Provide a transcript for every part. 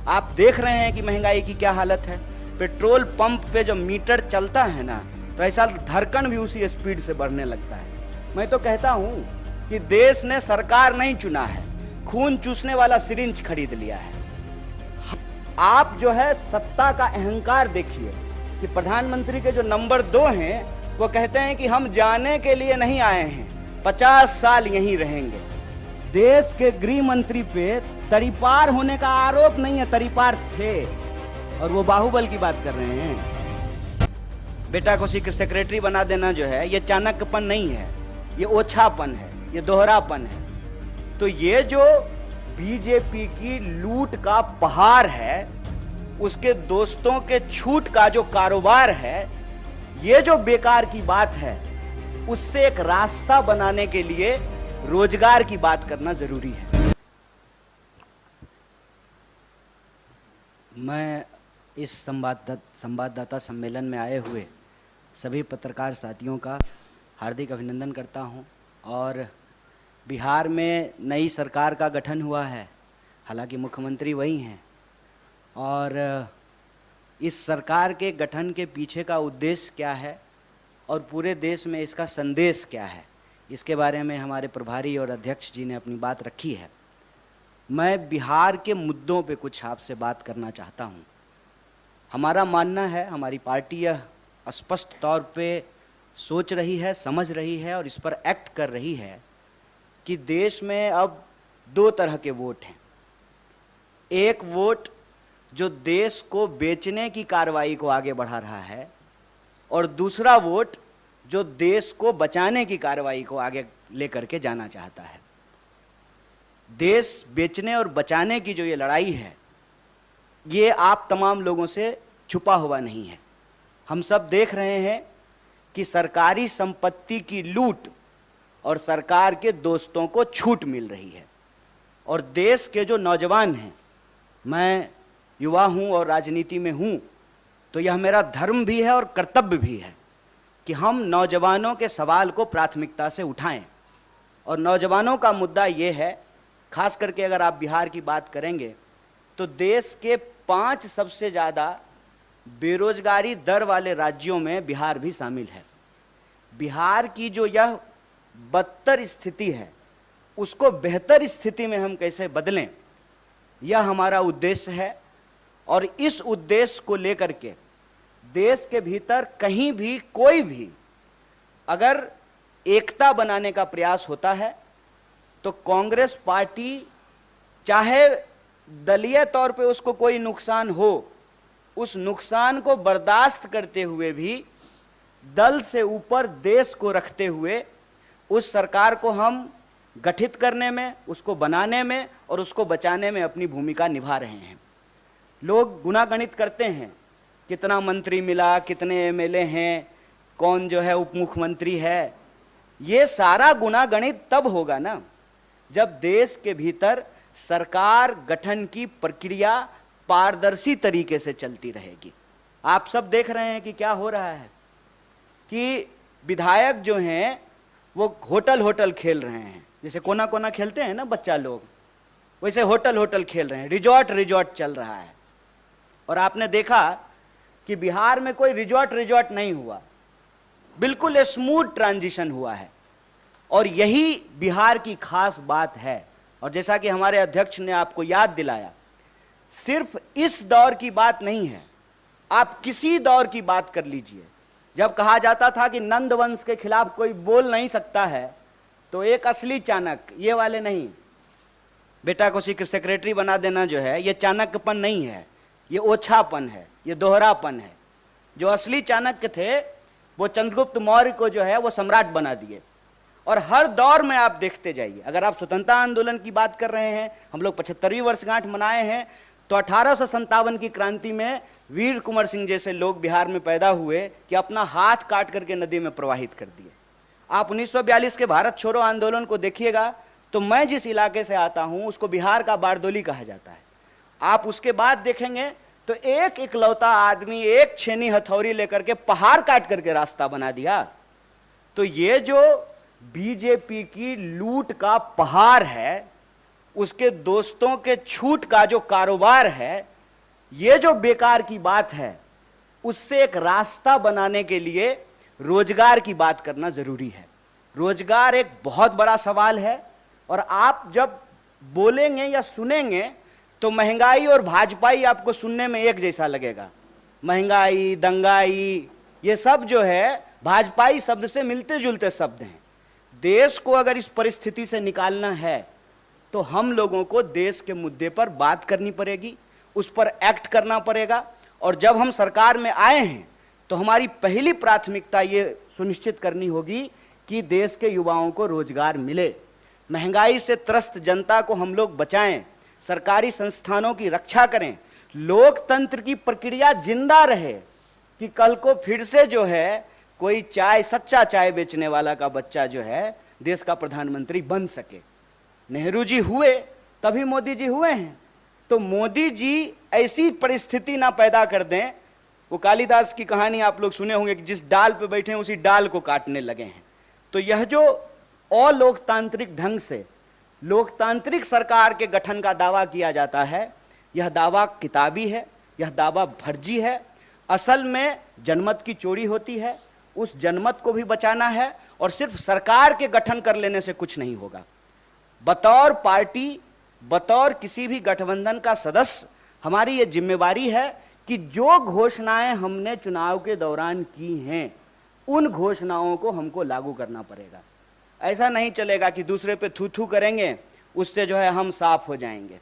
आप देख रहे हैं कि महंगाई की क्या हालत है। पेट्रोल पंप पे जब मीटर चलता है ना, तो ऐसा धड़कन भी उसी स्पीड से बढ़ने लगता है। मैं तो कहता हूं कि देश ने सरकार नहीं चुना है, खून चूसने वाला सिरिंज खरीद लिया है। आप जो है सत्ता का अहंकार देखिए कि प्रधानमंत्री के जो नंबर 2 हैं वो कहते हैं कि हम जाने के लिए नहीं आए हैं, 50 साल यहीं रहेंगे। देश के गृह मंत्री पे तरीपार होने का आरोप नहीं है, तरीपार थे, और वो बाहुबल की बात कर रहे हैं। बेटा को सेक्रेटरी बना देना जो है ये चाणक्यपन नहीं है, ये ओछापन है, ये दोहरापन है। तो ये जो बीजेपी की लूट का पहाड़ है, उसके दोस्तों के छूट का जो कारोबार है, ये जो बेकार की बात है, उससे एक रास्ता बनाने के लिए रोजगार की बात करना जरूरी है। मैं इस संवाददाता सम्मेलन में आए हुए सभी पत्रकार साथियों का हार्दिक अभिनंदन करता हूं। और बिहार में नई सरकार का गठन हुआ है, हालांकि मुख्यमंत्री वही हैं, और इस सरकार के गठन के पीछे का उद्देश्य क्या है और पूरे देश में इसका संदेश क्या है, इसके बारे में हमारे प्रभारी और अध्यक्ष जी ने अपनी बात रखी है। मैं बिहार के मुद्दों पे कुछ आपसे बात करना चाहता हूँ। हमारा मानना है, हमारी पार्टी यह स्पष्ट तौर पे सोच रही है, समझ रही है और इस पर एक्ट कर रही है कि देश में अब 2 तरह के वोट हैं। एक वोट जो देश को बेचने की कार्रवाई को आगे बढ़ा रहा है, और दूसरा वोट जो देश को बचाने की कार्रवाई को आगे लेकर के जाना चाहता है। देश बेचने और बचाने की जो ये लड़ाई है, ये आप तमाम लोगों से छुपा हुआ नहीं है। हम सब देख रहे हैं कि सरकारी संपत्ति की लूट और सरकार के दोस्तों को छूट मिल रही है। और देश के जो नौजवान हैं, मैं युवा हूं और राजनीति में हूं, तो यह मेरा धर्म भी है और कर्तव्य भी है कि हम नौजवानों के सवाल को प्राथमिकता से उठाएं। और नौजवानों का मुद्दा ये है, खास करके अगर आप बिहार की बात करेंगे तो देश के 5 सबसे ज़्यादा बेरोजगारी दर वाले राज्यों में बिहार भी शामिल है। बिहार की जो यह बदतर स्थिति है, उसको बेहतर स्थिति में हम कैसे बदलें, यह हमारा उद्देश्य है। और इस उद्देश्य को लेकर के देश के भीतर कहीं भी कोई भी अगर एकता बनाने का प्रयास होता है, तो कांग्रेस पार्टी, चाहे दलीय तौर पे उसको कोई नुकसान हो, उस नुकसान को बर्दाश्त करते हुए भी दल से ऊपर देश को रखते हुए उस सरकार को हम गठित करने में, उसको बनाने में और उसको बचाने में अपनी भूमिका निभा रहे हैं। लोग गुणागणित करते हैं, कितना मंत्री मिला, कितने एमएलए हैं, कौन जो है उप मुख्यमंत्री है। ये सारा गुणागणित तब होगा ना जब देश के भीतर सरकार गठन की प्रक्रिया पारदर्शी तरीके से चलती रहेगी। आप सब देख रहे हैं कि क्या हो रहा है कि विधायक जो हैं वो होटल खेल रहे हैं, जैसे कोना कोना खेलते हैं ना बच्चा लोग, वैसे होटल खेल रहे हैं, रिजॉर्ट चल रहा है। और आपने देखा कि बिहार में कोई रिजॉर्ट नहीं हुआ, बिल्कुल स्मूथ ट्रांजिशन हुआ है। और यही बिहार की खास बात है। और जैसा कि हमारे अध्यक्ष ने आपको याद दिलाया, सिर्फ इस दौर की बात नहीं है, आप किसी दौर की बात कर लीजिए। जब कहा जाता था कि नंद वंश के खिलाफ कोई बोल नहीं सकता है, तो एक असली चाणक्य, ये वाले नहीं, बेटा को सेक्रेटरी बना देना जो है ये चाणक्यपन नहीं है, ये ओछापन है, ये दोहरापन है। जो असली चाणक्य थे वो चंद्रगुप्त मौर्य को जो है वो सम्राट बना दिए। और हर दौर में आप देखते जाइए, अगर आप स्वतंत्रता आंदोलन की बात कर रहे हैं, हम लोग 75वीं वर्षगांठ मनाए हैं, तो 1857 की क्रांति में वीर कुंवर सिंह जैसे लोग बिहार में पैदा हुए कि अपना हाथ काट करके नदी में प्रवाहित कर दिए। आप 1942 के भारत छोड़ो आंदोलन को देखिएगा, तो मैं जिस इलाके से आता हूं उसको बिहार का बारदोली कहा जाता है। आप उसके बाद देखेंगे तो एक इकलौता आदमी एक छेनी हथौड़ी लेकर के पहाड़ काट करके रास्ता बना दिया। तो ये जो बीजेपी की लूट का पहाड़ है, उसके दोस्तों के छूट का जो कारोबार है, ये जो बेकार की बात है, उससे एक रास्ता बनाने के लिए रोजगार की बात करना जरूरी है। रोजगार एक बहुत बड़ा सवाल है, और आप जब बोलेंगे या सुनेंगे तो महंगाई और भाजपाई आपको सुनने में एक जैसा लगेगा। महंगाई, दंगाई, ये सब जो है भाजपाई शब्द से मिलते जुलते शब्द हैं। देश को अगर इस परिस्थिति से निकालना है तो हम लोगों को देश के मुद्दे पर बात करनी पड़ेगी, उस पर एक्ट करना पड़ेगा। और जब हम सरकार में आए हैं तो हमारी पहली प्राथमिकता ये सुनिश्चित करनी होगी कि देश के युवाओं को रोजगार मिले, महंगाई से त्रस्त जनता को हम लोग बचाएं, सरकारी संस्थानों की रक्षा करें, लोकतंत्र की प्रक्रिया जिंदा रहे कि कल को फिर से जो है कोई चाय, सच्चा चाय बेचने वाला का बच्चा जो है देश का प्रधानमंत्री बन सके। नेहरू जी हुए तभी मोदी जी हुए हैं, तो मोदी जी ऐसी परिस्थिति ना पैदा कर दें। वो कालिदास की कहानी आप लोग सुने होंगे कि जिस डाल पे बैठे हैं उसी डाल को काटने लगे हैं। तो यह जो अलोकतांत्रिक ढंग से लोकतांत्रिक सरकार के गठन का दावा किया जाता है, यह दावा किताबी है, यह दावा फर्जी है। असल में जनमत की चोरी होती है, उस जनमत को भी बचाना है, और सिर्फ सरकार के गठन कर लेने से कुछ नहीं होगा। बतौर पार्टी, बतौर किसी भी गठबंधन का सदस्य हमारी ये जिम्मेवारी है कि जो घोषणाएं हमने चुनाव के दौरान की हैं उन घोषणाओं को हमको लागू करना पड़ेगा। ऐसा नहीं चलेगा कि दूसरे पे थू थू करेंगे, उससे जो है हम साफ हो जाएंगे।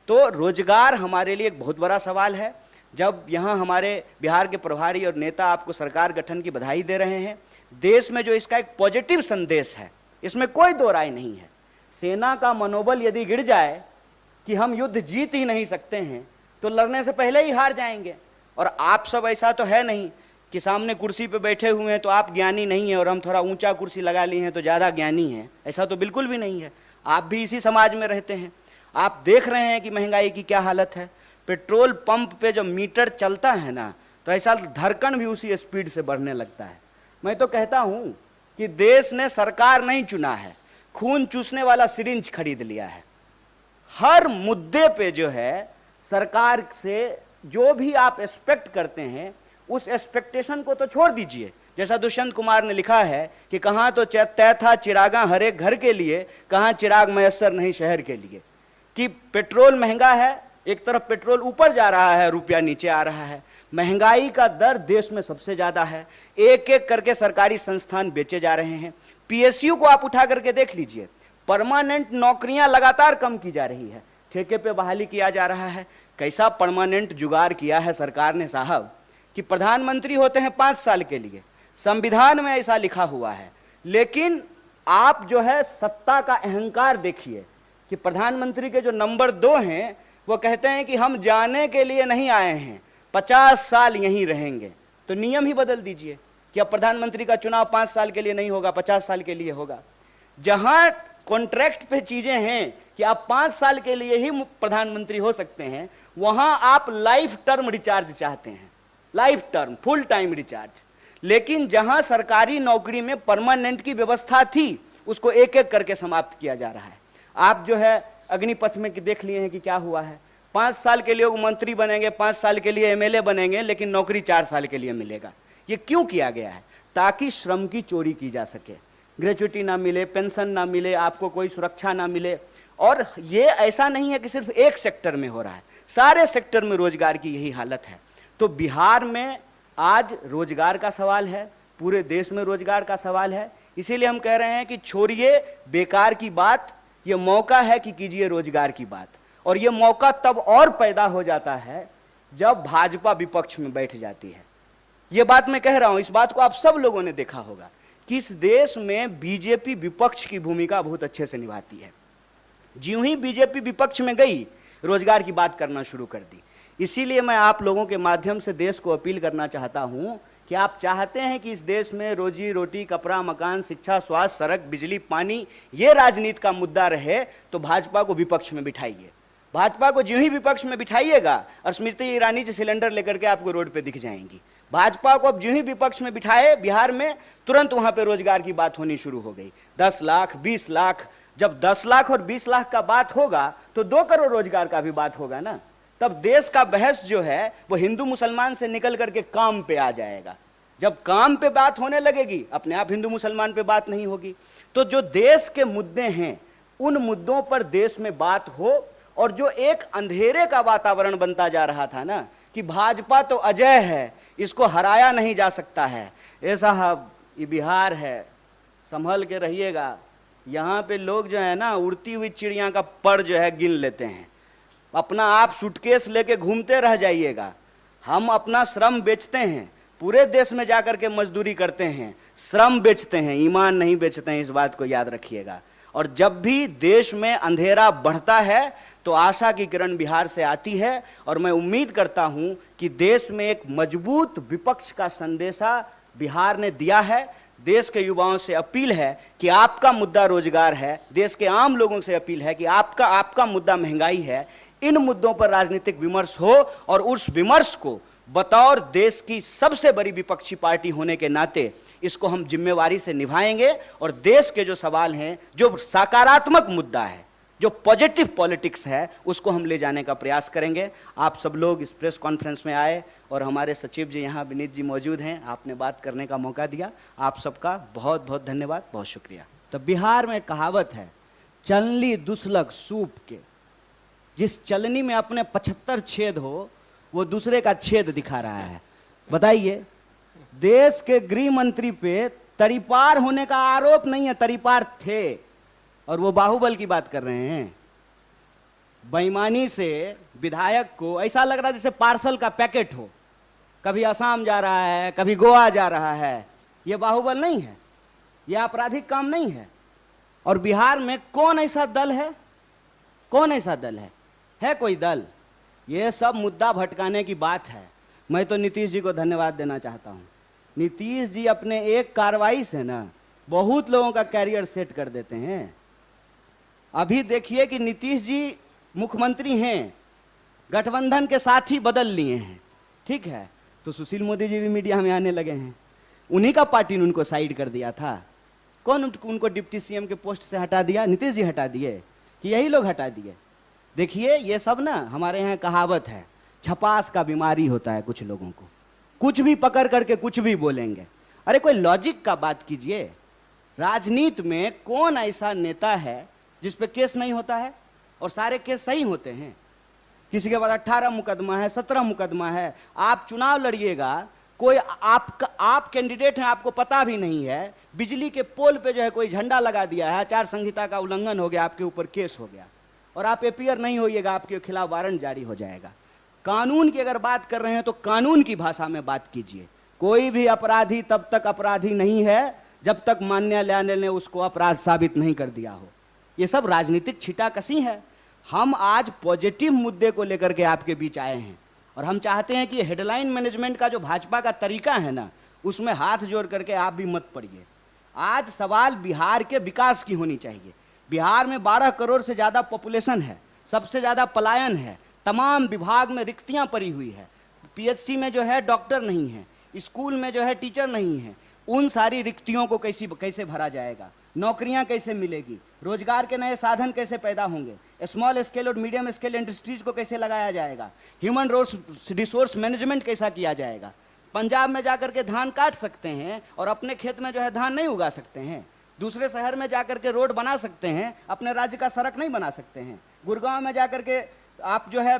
तो रोजगार हमारे लिए एक बहुत बड़ा सवाल है। जब यहाँ हमारे बिहार के प्रभारी और नेता आपको सरकार गठन की बधाई दे रहे हैं, देश में जो इसका एक पॉजिटिव संदेश है, इसमें कोई दो राय नहीं है। सेना का मनोबल यदि गिर जाए कि हम युद्ध जीत ही नहीं सकते हैं तो लड़ने से पहले ही हार जाएंगे। और आप सब ऐसा तो है नहीं कि सामने कुर्सी पे बैठे हुए हैं तो आप ज्ञानी नहीं हैं और हम थोड़ा ऊंचा कुर्सी लगा लिए हैं तो ज़्यादा ज्ञानी हैं, ऐसा तो बिल्कुल भी नहीं है। आप भी इसी समाज में रहते हैं। आप देख रहे हैं कि महंगाई की क्या हालत है। पेट्रोल पंप पे जब मीटर चलता है ना, तो ऐसा धड़कन भी उसी स्पीड से बढ़ने लगता है। मैं तो कहता हूं कि देश ने सरकार नहीं चुना है, खून चूसने वाला सिरिंज खरीद लिया है। हर मुद्दे पे जो है सरकार से जो भी आप एक्सपेक्ट करते हैं उस एक्सपेक्टेशन को तो छोड़ दीजिए। जैसा दुष्यंत कुमार ने लिखा है कि कहाँ तो तय था चिरागा हर एक घर के लिए, कहाँ चिराग मयस्सर नहीं शहर के लिए। कि पेट्रोल महंगा है, एक तरफ पेट्रोल ऊपर जा रहा है, रुपया नीचे आ रहा है। महंगाई का दर देश में सबसे ज्यादा है। एक एक करके सरकारी संस्थान बेचे जा रहे हैं। पीएसयू को आप उठा करके देख लीजिए, परमानेंट नौकरियां लगातार कम की जा रही है, ठेके पे बहाली किया जा रहा है। कैसा परमानेंट जुगाड़ किया है सरकार ने साहब कि प्रधानमंत्री होते हैं 5 साल के लिए, संविधान में ऐसा लिखा हुआ है। लेकिन आप जो है सत्ता का अहंकार देखिए कि प्रधानमंत्री के जो नंबर 2 हैं वो कहते हैं कि हम जाने के लिए नहीं आए हैं, 50 साल यहीं रहेंगे। तो नियम ही बदल दीजिए कि अब प्रधानमंत्री का चुनाव 5 साल के लिए नहीं होगा, 50 साल के लिए होगा। जहां कॉन्ट्रैक्ट पे चीजें हैं कि आप 5 साल के लिए ही प्रधानमंत्री हो सकते हैं, वहां आप लाइफ टर्म रिचार्ज चाहते हैं, life term, full time recharge. लेकिन जहां सरकारी नौकरी में परमानेंट की व्यवस्था थी उसको एक एक करके समाप्त किया जा रहा है। आप जो है अग्निपथ में देख लिए हैं कि क्या हुआ है। 5 साल के लिए वो मंत्री बनेंगे, 5 साल के लिए एमएलए बनेंगे, लेकिन नौकरी 4 साल के लिए मिलेगा। ये क्यों किया गया है? ताकि श्रम की चोरी की जा सके, ग्रेच्युटी ना मिले, पेंशन ना मिले, आपको कोई सुरक्षा ना मिले। और ये ऐसा नहीं है कि सिर्फ एक सेक्टर में हो रहा है, सारे सेक्टर में रोजगार की यही हालत है। तो बिहार में आज रोजगार का सवाल है, पूरे देश में रोजगार का सवाल है। इसीलिए हम कह रहे हैं कि छोड़िए बेकार की बात, ये मौका है कि कीजिए रोजगार की बात। और ये मौका तब और पैदा हो जाता है जब भाजपा विपक्ष में बैठ जाती है। ये बात मैं कह रहा हूं, इस बात को आप सब लोगों ने देखा होगा कि इस देश में बीजेपी विपक्ष की भूमिका बहुत अच्छे से निभाती है। ज्यों ही बीजेपी विपक्ष में गई, रोजगार की बात करना शुरू कर दी। इसीलिए मैं आप लोगों के माध्यम से देश को अपील करना चाहता हूं कि आप चाहते हैं कि इस देश में रोजी रोटी, कपड़ा, मकान, शिक्षा, स्वास्थ्य, सड़क, बिजली, पानी, ये राजनीति का मुद्दा रहे तो भाजपा को विपक्ष में बिठाइए। भाजपा को ज्यों ही विपक्ष में बिठाइएगा और स्मृति ईरानी जी सिलेंडर लेकर के आपको रोड पे दिख जाएंगी। भाजपा को अब ज्यों ही विपक्ष में बिठाए बिहार में, तुरंत वहां पे रोजगार की बात होनी शुरू हो गई। 10 लाख, 20 लाख, जब 10 लाख और 20 लाख का बात होगा तो 2 करोड़ रोजगार का भी बात होगा ना। तब देश का बहस जो है वो हिंदू मुसलमान से निकल करके काम पे आ जाएगा। जब काम पे बात होने लगेगी, अपने आप हिंदू मुसलमान पे बात नहीं होगी। तो जो देश के मुद्दे हैं, उन मुद्दों पर देश में बात हो। और जो एक अंधेरे का वातावरण बनता जा रहा था ना, कि भाजपा तो अजय है, इसको हराया नहीं जा सकता है, ए साहब ये बिहार है, संभल के रहिएगा। यहाँ पे लोग जो है ना, उड़ती हुई चिड़िया का पर जो है गिन लेते हैं। अपना आप सूटकेस लेके घूमते रह जाइएगा। हम अपना श्रम बेचते हैं, पूरे देश में जाकर के मजदूरी करते हैं, श्रम बेचते हैं, ईमान नहीं बेचते हैं, इस बात को याद रखिएगा। और जब भी देश में अंधेरा बढ़ता है तो आशा की किरण बिहार से आती है। और मैं उम्मीद करता हूं कि देश में एक मजबूत विपक्ष का संदेशा बिहार ने दिया है। देश के युवाओं से अपील है कि आपका मुद्दा रोजगार है, देश के आम लोगों से अपील है कि आपका मुद्दा महंगाई है। इन मुद्दों पर राजनीतिक विमर्श हो, और उस विमर्श को बतौर देश की सबसे बड़ी विपक्षी पार्टी होने के नाते इसको हम जिम्मेवारी से निभाएंगे। और देश के जो सवाल हैं, जो सकारात्मक मुद्दा है, जो पॉजिटिव पॉलिटिक्स है, उसको हम ले जाने का प्रयास करेंगे। आप सब लोग इस प्रेस कॉन्फ्रेंस में आए और हमारे सचिव जी यहाँ विनीत जी मौजूद हैं, आपने बात करने का मौका दिया, आप सबका बहुत बहुत धन्यवाद, बहुत शुक्रिया। तो बिहार में कहावत है, चलनी दुसलक सूप के, जिस चलनी में अपने 75 छेद हो वो दूसरे का छेद दिखा रहा है। बताइए, देश के गृह मंत्री पे तरीपार होने का आरोप नहीं है, तरीपार थे, और वो बाहुबल की बात कर रहे हैं। बेईमानी से विधायक को ऐसा लग रहा है जैसे पार्सल का पैकेट हो, कभी असम जा रहा है, कभी गोवा जा रहा है। ये बाहुबल नहीं है, ये आपराधिक काम नहीं है। और बिहार में कौन ऐसा दल है, कौन ऐसा दल है कोई दल? ये सब मुद्दा भटकाने की बात है। मैं तो नीतीश जी को धन्यवाद देना चाहता हूँ। नीतीश जी अपने एक कार्रवाई से ना बहुत लोगों का कैरियर सेट कर देते हैं। अभी देखिए कि नीतीश जी मुख्यमंत्री हैं, गठबंधन के साथ ही बदल लिए हैं, ठीक है, तो सुशील मोदी जी भी मीडिया में आने लगे हैं। उन्हीं का पार्टी ने उनको साइड कर दिया था। कौन उनको डिप्टी सीएम के पोस्ट से हटा दिया? नीतीश जी हटा दिए कि यही लोग हटा दिए? देखिए, ये सब ना हमारे यहाँ कहावत है, छपास का बीमारी होता है कुछ लोगों को, कुछ भी पकड़ करके कुछ भी बोलेंगे। अरे कोई लॉजिक का बात कीजिए। राजनीति में कौन ऐसा नेता है जिस पे केस नहीं होता है? और सारे केस सही होते हैं। किसी के पास 18 मुकदमा है, 17 मुकदमा है। आप चुनाव लड़िएगा, कोई आप कैंडिडेट हैं, आपको पता भी नहीं है, बिजली के पोल पे जो है कोई झंडा लगा दिया है, आचार संहिता का उल्लंघन हो गया, आपके ऊपर केस हो गया, और आप एपीआर नहीं होइएगा, आपके खिलाफ वारंट जारी हो जाएगा। कानून की अगर बात कर रहे हैं तो कानून की भाषा में बात कीजिए। कोई भी अपराधी तब तक अपराधी नहीं है जब तक न्यायालय ने उसको अपराध साबित नहीं कर दिया हो। ये सब राजनीतिक छिटाकशी है। हम आज पॉजिटिव मुद्दे को लेकर के आपके बीच आए हैं, और हम चाहते हैं कि हेडलाइन मैनेजमेंट का जो भाजपा का तरीका है ना, उसमें हाथ जोड़ करके आप भी मत पड़िए। आज सवाल बिहार के विकास की होनी चाहिए। बिहार में 12 करोड़ से ज़्यादा पॉपुलेशन है, सबसे ज़्यादा पलायन है, तमाम विभाग में रिक्तियां पड़ी हुई है, पीएचसी में जो है डॉक्टर नहीं है, स्कूल में जो है टीचर नहीं है। उन सारी रिक्तियों को कैसे भरा जाएगा? नौकरियां कैसे मिलेगी? रोजगार के नए साधन कैसे पैदा होंगे? स्मॉल स्केल और मीडियम स्केल इंडस्ट्रीज को कैसे लगाया जाएगा? ह्यूमन रिसोर्स मैनेजमेंट कैसा किया जाएगा? पंजाब में जाकर के धान काट सकते हैं और अपने खेत में जो है धान नहीं उगा सकते हैं। दूसरे शहर में जाकर के रोड बना सकते हैं, अपने राज्य का सड़क नहीं बना सकते हैं। गुड़गांव में जाकर के आप जो है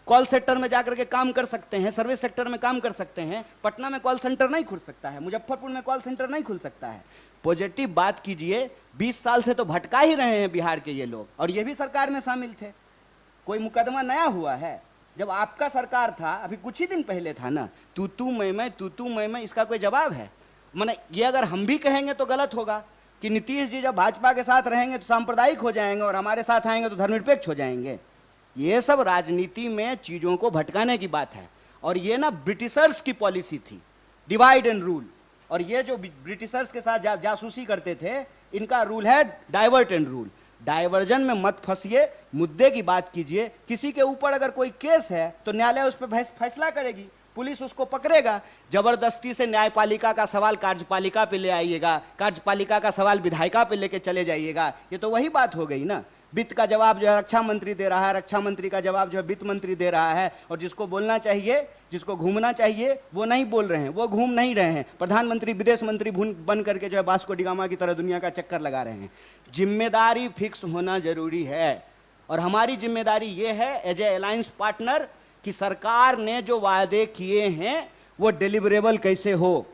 कॉल सेंटर में जाकर के काम कर सकते हैं, सर्विस सेक्टर में काम कर सकते हैं। पटना में कॉल सेंटर नहीं खुल सकता है, मुजफ्फरपुर में कॉल सेंटर नहीं खुल सकता है। पॉजिटिव बात कीजिए। 20 साल से तो भटका ही रहे हैं बिहार के ये लोग, और ये भी सरकार में शामिल थे। कोई मुकदमा नया हुआ है? जब आपका सरकार था, अभी कुछ ही दिन पहले था ना, तू मैं, इसका कोई जवाब है? माने ये अगर हम भी कहेंगे तो गलत होगा कि नीतीश जी जब भाजपा के साथ रहेंगे तो सांप्रदायिक हो जाएंगे और हमारे साथ आएंगे तो धर्मनिरपेक्ष हो जाएंगे। ये सब राजनीति में चीज़ों को भटकाने की बात है। और ये ना ब्रिटिशर्स की पॉलिसी थी, डिवाइड एंड रूल। और ये जो ब्रिटिशर्स के साथ जासूसी करते थे, इनका रूल है डाइवर्ट एंड रूल। डाइवर्जन में मत फंसिए, मुद्दे की बात कीजिए। किसी के ऊपर अगर कोई केस है तो न्यायालय उस पर फैसला करेगी, पुलिस उसको पकड़ेगा। जबरदस्ती से न्यायपालिका का सवाल कार्यपालिका पे ले आइएगा, कार्यपालिका का सवाल विधायिका पे लेके चले जाइएगा, ये तो वही बात हो गई ना। वित्त का जवाब जो है रक्षा मंत्री दे रहा है, रक्षा मंत्री का जवाब जो है वित्त मंत्री दे रहा है, और जिसको बोलना चाहिए, जिसको घूमना चाहिए वो नहीं बोल रहे हैं, वो घूम नहीं रहे हैं। प्रधानमंत्री विदेश मंत्री बन करके जो है वास्को डी गामा की तरह दुनिया का चक्कर लगा रहे हैं। जिम्मेदारी फिक्स होना जरूरी है, और हमारी जिम्मेदारी ये है एज ए अलायंस पार्टनर कि सरकार ने जो वायदे किए हैं वो डिलीवरेबल कैसे हो,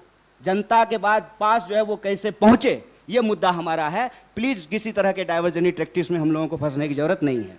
जनता के बाद पास जो है वो कैसे पहुंचे, ये मुद्दा हमारा है। प्लीज किसी तरह के डाइवर्जनी टैक्टिक्स में हम लोगों को फंसने की जरूरत नहीं है।